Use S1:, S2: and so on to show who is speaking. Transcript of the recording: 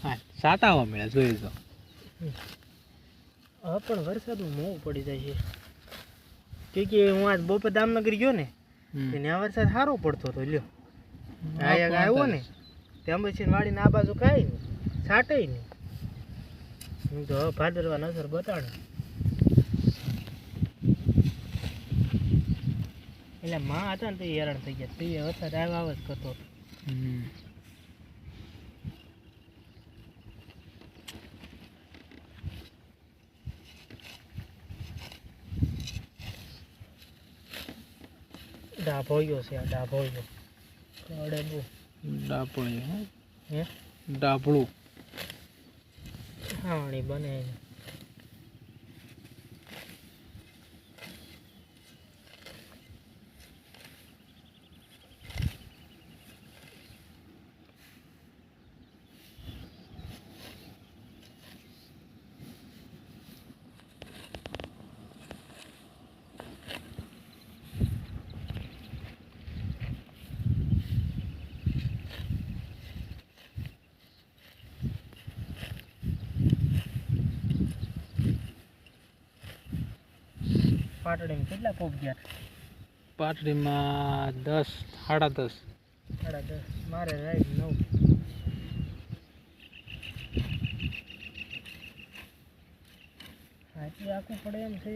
S1: હા સાત આવવા મળ્યા જોઈએ તો
S2: હા પણ વરસાદનું મોં પડી જાય છે કે હું આજ બપોર દામનગર ગયો ને ત્યાં વરસાદ સારો પડતો હતો લ્યો આયા આવ્યો ને ત્યાં પછી વાડીને આ બાજુ કાંઈ નહીં છાંટે નહીં હું તો હવે ભાદરવા નજર બતાડે એટલે માં હતા ને તો હેરાન થઈ ગયા તો એ વરસાદ આવ્યા જ કરતો હતો ડાભોયો છે આ ડાભોયો અડે બહુ
S1: ડાપણી
S2: હે
S1: ડાપણું
S2: ખાવણી બને પાટડીમાં કેટલા પોપ ગયા
S1: પાટડીમાં 10 સાડા 10
S2: સાડા 10 મારે રાઈડ 9 હાથી આખું પડે એમ છે